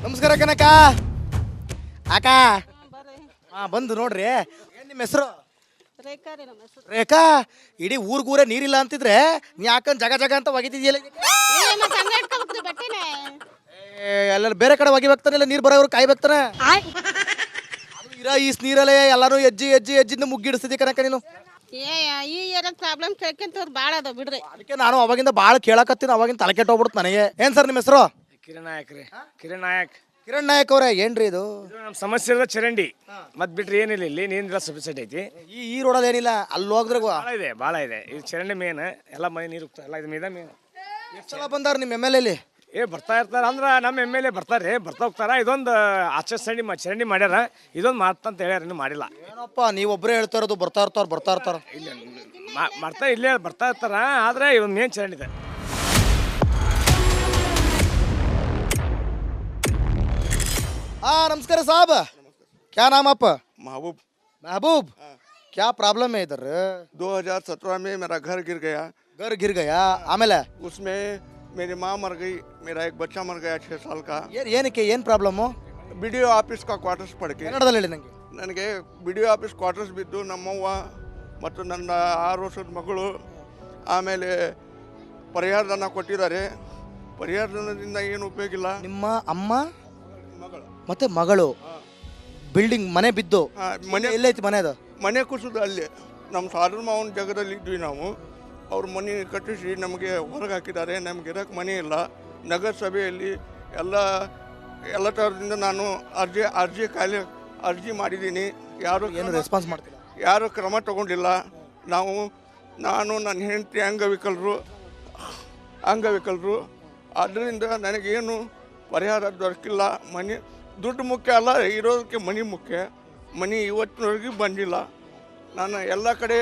ನಮಸ್ಕಾರ ಕನಕ ಅಕ್ಕ. ಬಂದು ನೋಡ್ರಿ. ಏನ್ ನಿಮ್ಮ ಹೆಸರು? ರೇಖಾ. ಇಡೀ ಊರ್ಗೂರೇ ನೀರಿಲ್ಲ ಅಂತಿದ್ರೆ ನೀ ಯಾಕಂದ್ ಜಗ ಜಗ ಅಂತ ಒಗಿತಿದ್ಯಲ್ಲ? ಎಲ್ಲ ಬೇರೆ ಕಡೆ ಒಗಿಬೇಕ್ತಾನಿಲ್ಲ, ನೀರು ಬರೋವ್ರು ಕಾಯ್ಬೇಕ್ತಾನ. ಈ ನೀರಲ್ಲೇ ಎಲ್ಲಾರು ಎಜ್ಜಿಂದ ಮುಗ್ಗಿಡಿಸ್ತಿದ್ದೆ ಕನಕ ನೀನು. ಈ ಪ್ರಾಬ್ಲಮ್ ಕೇಳ್ಕೊಂತವ್ರು ಭಾಳ ಅದ ಬಿಡ್ರಿ. ಅದಕ್ಕೆ ನಾನು ಅವಾಗಿಂದ ಭಾಳ ಕೇಳಕತ್ತೀನಿ, ಅವಾಗಿಂದ ತಲೆ ಕೆಟ್ಟೋಗ್ಬಿಡ್ತು ನನಗೆ. ಏನ್ ಸರ್ ನಿಮ್ಮ ಹೆಸರು? ಕಿರಣ್ ನಾಯಕ್ ರೀ. ಕಿರಣ್ ನಾಯಕ್. ಕಿರಣ್ ನಾಯಕ್ ಅವ್ರೆ, ಏನ್ರಿ ಇದು? ನಮ್ಮ ಸಮಸ್ಯೆ ಇರೋದು ಚರಂಡಿ, ಮತ್ ಬಿಟ್ರೆ ಏನಿಲ್ಲ. ಇಲ್ಲಿ ನೀರಿನ ಸಬ್ಸಿಡಿ ಐತಿ. ಈ ರೋಡಲ್ಲಿ ಏನಿಲ್ಲ, ಅಲ್ಲಿ ಹೋದ್ರೆ ಭಾಳ ಇದೆ. ಇದು ಚರಂಡಿ ಮೇನ್, ಎಲ್ಲ ಮನೆ ನೀರು ಹೋಗ್ತಾ ಎಲ್ಲ ಇದು ಮೇನ್. ಎಷ್ಟು ಸಲ ಬಂದಾರ ನಿಮ್ಮ ಎಮ್ ಎಲ್ ಎಲ್ಲಿ? ಬರ್ತಾ ಇರ್ತಾರ ಅಂದ್ರೆ ನಮ್ಮ ಎಮ್ ಎಲ್ ಎ ಬರ್ತಾರೆ, ಬರ್ತಾ ಹೋಗ್ತಾರ. ಇದೊಂದು ಚರಂಡಿ ಮಾಡ್ಯಾರ, ಇದೊಂದು ಮಾಡ್ತಂತ ಹೇಳ್ಯಾರ, ಇನ್ನೂ ಮಾಡಿಲ್ಲ. ಏನಪ್ಪ ನೀವೊಬ್ಬರೇ ಹೇಳ್ತಾ ಇರೋದು, ಬರ್ತಾ ಇರ್ತಾರ. ಇಲ್ಲ ಇಲ್ಲೇ ಬರ್ತಾ ಇರ್ತಾರ, ಆದ್ರೆ ಇದೊಂದು ಮೇನ್ ಚರಂಡಿ ಇದೆ. नमस्कार साहब, क्या नाम आप? महबूब। महबूब, क्या प्रॉब्लम है इधर? 2017 में मेरा घर गिर गया। घर गिर गया आमेले उसमें मेरी माँ मर गई, मेरा एक बच्चा मर गया 6 साल का। ಏನಕ್ಕೆ ಏನು ಪ್ರಾಬ್ಲಮ್? BDO ಆಫೀಸ್ का ಕ್ವಾರ್ಟರ್ಸ್ ಪಡಕೆ ಕನ್ನಡದಲ್ಲಿ ಹೇಳಿ ನನಗೆ. ನನಗೆ BDO ಆಫೀಸ್ ಕ್ವಾರ್ಟರ್ಸ್ ಬಿದ್ದು ನಮ್ಮವ್ವ ಮತ್ತು ನನ್ನ 6 ವರ್ಷದ ಮಗಳು ಆಮೇಲೆ ಪರಿಹಾರಧನ ಕೊಟ್ಟಿದ್ದಾರೆ. ಪರಿಹಾರಧನದಿಂದ ಏನು ಉಪಯೋಗ ಇಲ್ಲ. ನಿಮ್ಮ ಅಮ್ಮ ಮತ್ತೆ ಮಗಳು ಬಿಲ್ಡಿಂಗ್ ಮನೆ ಬಿದ್ದು ಮನೆ ಎಲ್ಲೈತಿ ಮನೆ? ಅದು ಮನೆ ಕುಸಿದು ಅಲ್ಲಿ ನಮ್ಮ ಸಾಧನ ಮಾವನ ಜಾಗದಲ್ಲಿ ಇದ್ವಿ ನಾವು. ಅವ್ರ ಮನೆ ಕಟ್ಟಿಸಿ ನಮಗೆ ಹೊರಗೆ ಹಾಕಿದ್ದಾರೆ. ನಮ್ಗೆ ಇರೋಕ್ಕೆ ಮನೆ ಇಲ್ಲ. ನಗರಸಭೆಯಲ್ಲಿ ಎಲ್ಲ ಥರದಿಂದ ನಾನು ಅರ್ಜಿ ಮಾಡಿದ್ದೀನಿ. ಯಾರು ಏನು ರೆಸ್ಪಾನ್ಸ್ ಮಾಡ್ತಿಲ್ಲ, ಯಾರು ಕ್ರಮ ತಗೊಂಡಿಲ್ಲ. ನಾನು ನನ್ನ ಹೆಂಡತಿ ಅಂಗವಿಕಲರು. ಅದರಿಂದ ನನಗೇನು ಪರಿಹಾರ ದೊರಕಿಲ್ಲ. ಮನೆ ದುಡ್ಡು ಮುಖ್ಯ ಅಲ್ಲ, ಇರೋದಕ್ಕೆ ಮನೆ ಮುಖ್ಯ. ಮನೆ ಇವತ್ತಿನವರೆಗೂ ಬಂದಿಲ್ಲ. ನಾನು ಎಲ್ಲ ಕಡೆ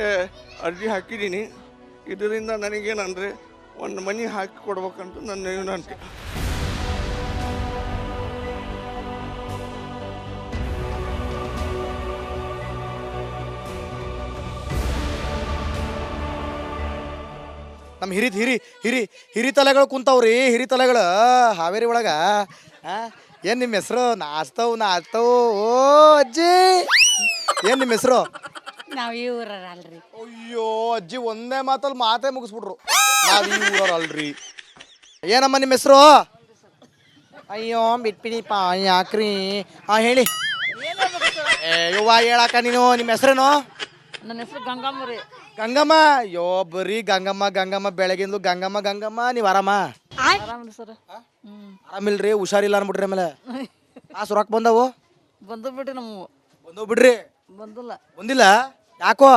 ಅರ್ಜಿ ಹಾಕಿದ್ದೀನಿ. ಇದರಿಂದ ನನಗೇನಂದರೆ ಒಂದು ಮನೆ ಹಾಕಿ ಕೊಡ್ಬೇಕಂತ ನನ್ನ ವಿನಂತಿ. ನಮ್ಮ ಹಿರಿ ತಲೆಗಳು ಕುಂತಾವ್ರಿ. ಹಿರಿ ತಲೆಗಳು ಹಾವೇರಿ ಒಳಗ. ಏನು ನಿಮ್ಮ ಹೆಸರು? ನಾಚ್ತಾವು. ಓ ಅಜ್ಜಿ, ಏನು ನಿಮ್ಮ ಹೆಸರು? ನಾವು ಈ ಊರಲ್ರಿ. ಅಯ್ಯೋ ಅಜ್ಜಿ, ಒಂದೇ ಮಾತಲ್ಲಿ ಮಾತೇ ಮುಗಿಸ್ಬಿಟ್ರು. ನಾವು ಈ ಊರಲ್ರಿ. ಏನಮ್ಮ ನಿಮ್ಮ ಹೆಸರು? ಅಯ್ಯೋ ಬಿಟ್ಬಿಡಿಪ್ಪ, ಯಾಕ್ರಿ? ಹೇಳಿ. ಯವ್ವ ಹೇಳಕ್ಕ ನೀನು. ನಿಮ್ಮ ಹೆಸರೇನು? ನನ್ನ ಹೆಸರು ಗಂಗಮ್ಮ ರೀ. ಗಂಗಮ್ಮ. ಅಯ್ಯೋ ಬರೀ ಗಂಗಮ್ಮ ಬೆಳಗಿಂದು ಗಂಗಮ್ಮ. ನೀವು ಆರಾಮ? ಆರಾಮ್ರಿ ಸರ್. ಆರಾಮಿಲ್ರಿ, ಹುಷಾರಿಲ್ಲ ಅನ್ಬಿಟ್ರಿ. ಆಮೇಲೆ ಕಾಸು ರೊಕ್ಕ ಬಂದವು? ಬಂದು ಬಿಡ್ರಿ ನಮ್ಮ ಬಂದವು ಬಿಡ್ರಿ. ಬಂದಿಲ್ಲ ಯಾಕೋ?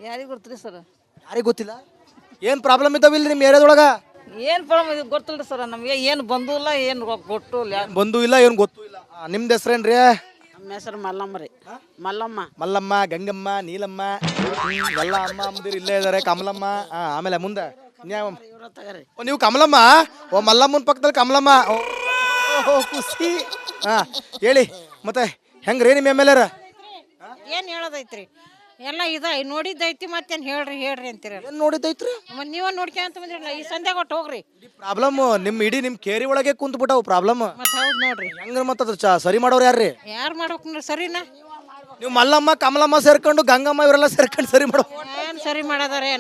ಯಾರಿಗೆ ಗೊತ್ತ್ರಿ ಸರ್? ಯಾರಿಗೆ ಗೊತ್ತಿಲ್ಲ. ಏನು ಪ್ರಾಬ್ಲಮ್ ಇದ್ದಾವಿಲ್ಲ ನಿಮ್ಮ ಏರಿಯಾದೊಳಗ? ಏನು ಪ್ರಾಬ್ಲಮ್ ಗೊತ್ತಿಲ್ಲ ಸರ್. ನಮಗೆ ಏನು ಬಂದೂ ಇಲ್ಲ, ಏನು ಗೊತ್ತು ಇಲ್ಲ. ಬಂದೂ ಇಲ್ಲ, ಏನು ಗೊತ್ತೂ ಇಲ್ಲ. ನಿಮ್ದು ಹೆಸ್ರೇನ್ರಿ? ನಮ್ಮ ಹೆಸರು ಮಲ್ಲಮ್ಮ ರೀ. ಮಲ್ಲಮ್ಮ, ಗಂಗಮ್ಮ, ನೀಲಮ್ಮ, ಎಲ್ಲ ಅಮ್ಮ ಅಮ್ಮದಿರು ಇಲ್ಲೇ ಇದ್ದಾರೆ. ಕಮಲಮ್ಮ. ಆಮೇಲೆ ಮುಂದೆ ನೀವು ಕಮಲಮ್ಮ. ಓ ಮಲ್ಲಮ್ಮನ ಪಕ್ಕದಲ್ಲಿ ಕಮಲಮ್ಮ. ಓ ಖುಷಿ. ಹೇಳಿ ಮತ್ತೆ ಹೆಂಗ್ರಿ ನಿಮ್ಮ ಎಮ್ ಎಲ್ ಎರ? ಏನು ಹೇಳೋದೈತ್ರಿ? ಎಲ್ಲ ನೋಡಿದ್ದೈತಿ. ಮತ್ತೇನು ಹೇಳ್ರಿ ಅಂತೀರ? ಏನು ನೋಡಿದ್ದೈತ್ರಿ? ಮತ್ತೆ ನೀವ ನೋಡ್ಕೊಂತ ಬಂದ್ರಲ್ಲ, ಈ ಸಂಧ್ಯಾಗ ಒಟ್ಟು ಹೋಗ್ರಿ. ಪ್ರಾಬ್ಲಮ್ ಇಡೀ ನಿಮ್ಮ ಕೇರಿ ಒಳಗೆ ಕುಂತ್ಬಿಟ್ಟವು ಪ್ರಾಬ್ಲಮ್. ಮತ್ತೆ ಹೌದು ನೋಡ್ರಿ. ಹೆಂಗ ಮತ್ತೆ ಸರಿ ಮಾಡೋರು ಯಾರ್ರಿ? ಯಾರು ಮಾಡ್ಬೇಕು ಸರಿನಾ? ನೀವು ಮಲ್ಲಮ್ಮ ಕಮಲಮ್ಮ ಸೇರ್ಕೊಂಡು ಗಂಗಮ್ಮ ಇವರೆಲ್ಲ ಸೇರ್ಕೊಂಡು ಸರಿ ಮಾಡೋ. ಏನು ಸರಿ ಮಾಡೋದಾರೆ?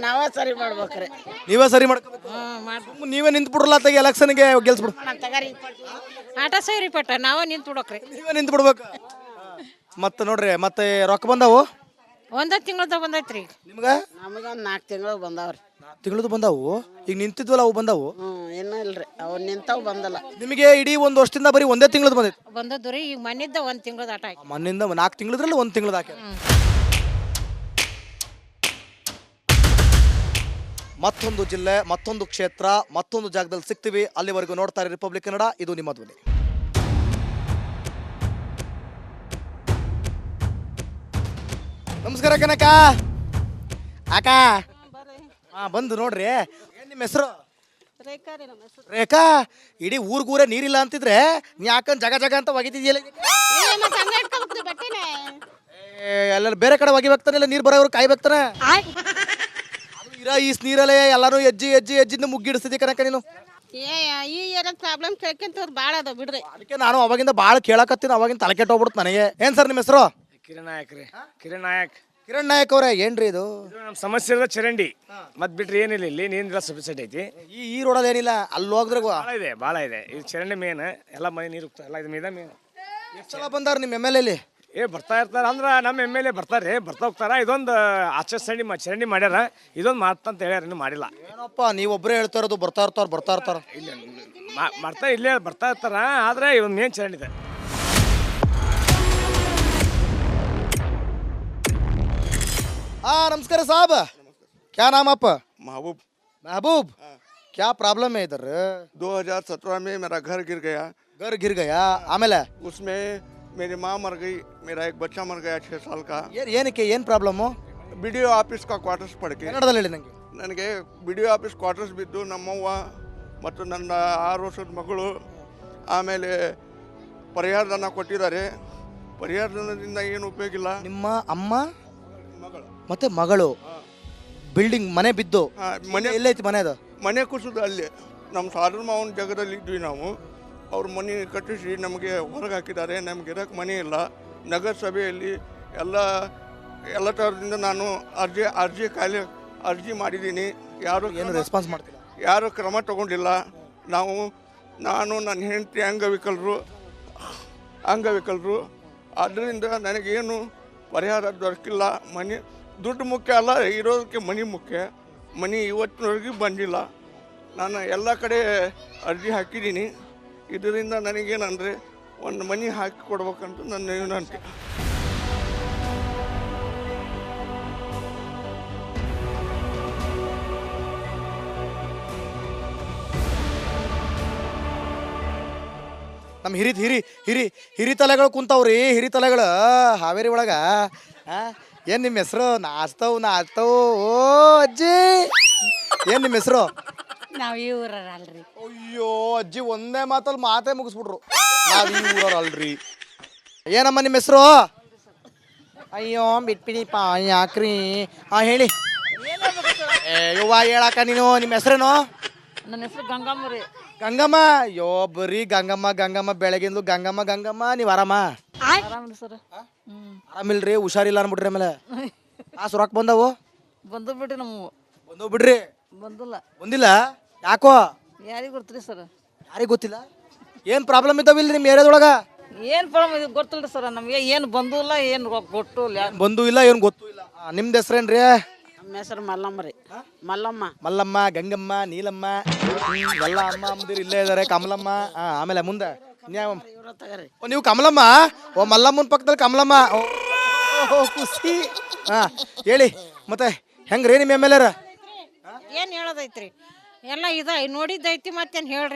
ನಾವೇ ಸರಿ ಮಾಡ್ಬೇಕ್ರಿ. ನೀವೇ ಸರಿ ಮಾಡ್ಬೇಕು. ನೀವೇ ನಿಂತು ಬಿಡ್ರಲ್ಲ ತೆಗಿ ಎಲೆಕ್ಷನ್ಗೆ ಗೆಲ್ಸ್ಬಿಡು. ಆಟ ಸೇರಿ ಪಟ್ಟ ನಾವೇ ನಿಂತು ಬಿಡೋಕ್ರಿ. ನೀವೇ ನಿಂತು ಬಿಡ್ಬೇಕು. ಮತ್ತೆ ನೋಡ್ರಿ, ಮತ್ತೆ ರೊಕ್ಕ ಬಂದಾವು? ಒಂದೇ ತಿಂಗಳದ ಬಂದೈತ್ರಿ. ನಿಮ್ಗೆ? ನಮಗೆ ಒಂದು 4 ತಿಂಗಳು ಬಂದಾವ್ರಿ. 4 ತಿಂಗಳದು ಬಂದಾವು? ಈಗ ನಿಂತಿದ್ವಲ್ಲ ಅವು ಬಂದಾವು? ಇನ್ನೂ ಇಲ್ರಿ, ಅವು ನಿಂತಾವು ಬಂದಲ್ಲ. ನಿಮಗೆ ಇಡೀ ಒಂದು ವರ್ಷದಿಂದ ಬರೀ ಒಂದೇ ತಿಂಗಳದ ಬಂದೈತೆ? ಬಂದದ್ದು ರೀ. ಈಗ ಮನಿದ್ದ 1 ತಿಂಗಳದ ಆಟ ಆಯ್ತು. ಮಣ್ಣಿಂದ 4 ತಿಂಗಳದ್ರಲ್ಲಿ 1 ತಿಂಗಳದ ಹಾಕಿ. ಮತ್ತೊಂದು ಜಿಲ್ಲೆ, ಮತ್ತೊಂದು ಕ್ಷೇತ್ರ, ಮತ್ತೊಂದು ಜಾಗದಲ್ಲಿ ಸಿಗ್ತೀವಿ. ಅಲ್ಲಿವರೆಗೂ ನೋಡ್ತಾರೆ ರಿಪಬ್ಲಿಕ್ ಕನ್ನಡ. ಇದು ನಿಮ್ಮ ಧ್ವನಿ. ನಮಸ್ಕಾರ ಕನಕ ಅಕ್ಕ. ಬಂದು ನೋಡ್ರಿ. ಏನ್ ನಿಮ್ಮ ಹೆಸರು? ರೇಖಾ. ಇಡೀ ಊರ್ಗೂರೇ ನೀರಿಲ್ಲ ಅಂತಿದ್ರೆ ನೀ ಯಾಕಂದ್ ಜಗ ಅಂತ ಒಗಿತಿದ್ಯಲ್ಲ? ಎಲ್ಲ ಬೇರೆ ಕಡೆ ಒಗಿಬೇಕ್ತಾನಿಲ್ಲ, ನೀರು ಬರೋವ್ರು ಕಾಯ್ಬೇಕ್ತಾನ. ಈ ನೀರಲ್ಲೇ ಎಲ್ಲಾರು ಎಜ್ಜಿಂದ ಮುಗ್ಗಿಡಿಸ್ತಿದ್ದೆ ಕನಕ ನೀನು. ಏ ಈ ಏರಿಯಾದ ಪ್ರಾಬ್ಲಮ್ ಕೇಳ್ಕೊಂತವ್ರು ಭಾಳ ಅದಾವ ಬಿಡ್ರಿ. ಅದಕ್ಕೆ ನಾನು ಅವಾಗಿಂದ ಭಾಳ ಕೇಳಕತ್ತೀನಿ, ಅವಾಗಿಂದ ತಲೆ ಕೆಟ್ಟೋಗ್ಬಿಡ್ತು ನನಗೆ. ಏನು ಸರ್ ನಿಮ್ಮ ಹೆಸರು? ಕಿರಣ್ ನಾಯಕ್ ರೀ. ಕಿರಣ್ ನಾಯಕ್. ಕಿರಣ್ ನಾಯಕ್ ಅವರೇ, ಏನ್ರಿ ಇದು? ನಮ್ಮ ಸಮಸ್ಯೆ ಇರೋದು ಚರಂಡಿ, ಮತ್ತೆ ಬಿಟ್ರೆ ಏನಿಲ್ಲ. ಇಲ್ಲಿ ನೀರಿನ ಸಬ್ಸಿಡಿ ಐತಿ. ಈ ರೋಡಲ್ಲಿ ಏನಿಲ್ಲ, ಅಲ್ಲಿ ಹೋಗಿದ್ರೆ ಭಾಳ ಇದೆ. ಇದು ಚರಂಡಿ ಮೇನ್, ಎಲ್ಲ ಮನೆ ನೀರು ಹೋಗ್ತಾ ಎಲ್ಲ ಇದು ಮೇನ್. ಎಷ್ಟು ಸಲ ಬಂದಾರ ನಿಮ್ಮ ಎಮ್ ಎಲ್ ಎಲ್ಲಿ? ಬರ್ತಾ ಇರ್ತಾರೆ ಅಂದ್ರೆ ನಮ್ಮ ಎಮ್ ಎಲ್ ಎ ಬರ್ತಾರೆ, ಬರ್ತಾ ಹೋಗ್ತಾರ. ಇದೊಂದು ಆಚೆ ಚರಂಡಿ ಮಾಡ್ಯಾರ, ಇದೊಂದು ಮಾಡ್ತಂತ ಹೇಳ್ಯಾರ, ಇನ್ನೂ ಮಾಡಿಲ್ಲ. ಏನಪ್ಪ ನೀವೊಬ್ಬರೇ ಹೇಳ್ತಾ ಇರೋದು, ಬರ್ತಾ ಇರ್ತಾರ. ಇಲ್ಲ ಇಲ್ಲೇ ಬರ್ತಾ ಇರ್ತಾರ, ಆದರೆ ಇದೊಂದು ಮೇನ್ ಚರಂಡಿ ಇದೆ. हाँ नमस्कार साहब, क्या नाम आपका? महबूब। महबूब, क्या प्रॉब्लम है इधर? 2017 में मेरा घर गिर गया। घर गिर गया, ಆಮೇಲೆ उसमें मेरी माँ मर गई, मेरा एक बच्चा मर गया 6 साल का। ಏನಕ್ಕೆ ಏನು problem? B D O office quarters ಪಡ್ಕೆ ಕನ್ನಡದಲ್ಲಿ ಹೇಳಿ ನನಗೆ. ನನಗೆ B D O office quarters ಬಿದ್ದು ನಮ್ಮವ್ವ ಮತ್ತು ನನ್ನ 6 ವರ್ಷದ ಮಗಳು ಆಮೇಲೆ ಪರಿಹಾರಧನ ಕೊಟ್ಟಿದ್ದಾರೆ. ಪರಿಹಾರಧನದಿಂದ ಏನು ಉಪಯೋಗ ಇಲ್ಲ. ನಿಮ್ಮ ಅಮ್ಮ ಮಗಳು ಮತ್ತೆ ಮಗಳು ಬಿಲ್ಡಿಂಗ್ ಮನೆ ಬಿದ್ದು ಮನೆ ಎಲ್ಲೈತಿ ಮನೆ ಅದು? ಮನೆ ಕುಸಿದು ಅಲ್ಲಿ ನಮ್ಮ ಸಾಧನ ಮಾವನ ಜಾಗದಲ್ಲಿ ಇದ್ವಿ ನಾವು. ಅವ್ರ ಮನೆ ಕಟ್ಟಿಸಿ ನಮಗೆ ಹೊರಗೆ ಹಾಕಿದ್ದಾರೆ. ನಮ್ಗೆ ಇರೋಕ್ಕೆ ಮನೆ ಇಲ್ಲ. ನಗರಸಭೆಯಲ್ಲಿ ಎಲ್ಲ ಥರದಿಂದ ನಾನು ಅರ್ಜಿ ಮಾಡಿದ್ದೀನಿ. ಯಾರು ಏನು ರೆಸ್ಪಾನ್ಸ್ ಮಾಡ್ತಿಲ್ಲ, ಯಾರು ಕ್ರಮ ತಗೊಂಡಿಲ್ಲ. ನಾನು ನನ್ನ ಹೆಂಡತಿ ಅಂಗವಿಕಲರು. ಆದ್ದರಿಂದ ನನಗೇನು ಪರಿಹಾರ ದೊರಕಿಲ್ಲ. ಮನೆ ದುಡ್ಡು ಮುಖ್ಯ ಅಲ್ಲ, ಇರೋದಕ್ಕೆ ಮನೆ ಮುಖ್ಯ. ಮನೆ ಇವತ್ತಿನವರೆಗೂ ಬಂದಿಲ್ಲ. ನಾನು ಎಲ್ಲ ಕಡೆ ಅರ್ಜಿ ಹಾಕಿದ್ದೀನಿ. ಇದರಿಂದ ನನಗೇನಂದರೆ ಒಂದು ಮನೆ ಹಾಕಿ ಕೊಡ್ಬೇಕಂತ ನನ್ನ ವಿನಂತಿ. ನಮ್ಮ ಹಿರಿ ತಲೆಗಳು ಕುಂತಾವ್ರಿ. ಹಿರಿ ತಲೆಗಳು ಹಾವೇರಿ ಒಳಗೆ. ಏನು ನಿಮ್ಮ ಹೆಸರು? ನಾಚ್ತಾವು. ಓ ಅಜ್ಜಿ, ಏನು ನಿಮ್ಮ ಹೆಸರು? ನಾವು ಈ ಊರಲ್ರಿ. ಅಯ್ಯೋ ಅಜ್ಜಿ ಒಂದೇ ಮಾತೇ ಮುಗಿಸ್ಬಿಟ್ರು. ನಾವು ಈ ಊರಲ್ರಿ. ಏನಮ್ಮ ನಿಮ್ಮ ಹೆಸರು? ಅಯ್ಯೋ ಬಿಟ್ಬಿಡಿಪ್ಪ, ಯಾಕ್ರಿ? ಹೇಳಿ. ಯವ್ವ ಹೇಳಕ್ಕ ನೀನು. ನಿಮ್ಮ ಹೆಸರೇನು? ನನ್ನ ಹೆಸರು ಗಂಗಮ್ಮ ರೀ. ಗಂಗಮ್ಮ. ಅಯ್ಯೋ ಬರೀ ಗಂಗಮ್ಮ ಬೆಳಗಿಂದು ಗಂಗಮ್ಮ. ನೀವು ಆರಾಮ? ಆರಾಮ್ರಿ ಸರ್. ಆರಾಮಿಲ್ರಿ, ಹುಷಾರಿಲ್ಲ ಅನ್ಬಿಟ್ರಿ. ಆಮೇಲೆ ಕಾಸು ರೊಕ್ಕ ಬಂದವು? ಬಂದು ಬಿಡ್ರಿ ನಮ್ಮ ಬಂದವು ಬಿಡ್ರಿ. ಬಂದಿಲ್ಲ ಯಾಕೋ? ಯಾರಿಗೆ ಗೊತ್ತ್ರಿ ಸರ್? ಯಾರಿಗೆ ಗೊತ್ತಿಲ್ಲ. ಏನು ಪ್ರಾಬ್ಲಮ್ ಇದ್ದಾವಿಲ್ಲ ನಿಮ್ಮ ಏರಿಯಾದೊಳಗ? ಏನು ಪ್ರಾಬ್ಲಮ್ ಇದು ಗೊತ್ತಿಲ್ಲ ಸರ್. ನಮಗೆ ಏನು ಬಂದೂ ಇಲ್ಲ, ಏನು ಕೊಟ್ಟು ಇಲ್ಲ. ಬಂದೂ ಇಲ್ಲ, ಏನು ಗೊತ್ತೂ ಇಲ್ಲ. ನಿಮ್ದು ಹೆಸ್ರೇನ್ರಿ? ನಮ್ಮ ಹೆಸರು ಮಲ್ಲಮ್ಮ ರೀ. ಮಲ್ಲಮ್ಮ, ಗಂಗಮ್ಮ, ನೀಲಮ್ಮ, ಎಲ್ಲ ಅಮ್ಮ ಅಮ್ಮದಿರು ಇಲ್ಲೇ ಇದ್ದಾರೆ. ಕಮಲಮ್ಮ. ಆಮೇಲೆ ಮುಂದೆ ನೀವು ಕಮಲಮ್ಮ. ಓ ಮಲ್ಲಮ್ಮನ ಪಕ್ಕದಲ್ಲಿ ಕಮಲಮ್ಮ. ಓ ಖುಷಿ. ಹೇಳಿ ಮತ್ತೆ ಹೆಂಗ್ರಿ ನಿಮ್ಮ ಎಮ್ ಎಲ್ ಎರ? ಏನು ಹೇಳೋದೈತ್ರಿ? ಎಲ್ಲ ನೋಡಿದ್ದೈತಿ, ಮತ್ತೇನು ಹೇಳ್ರಿ?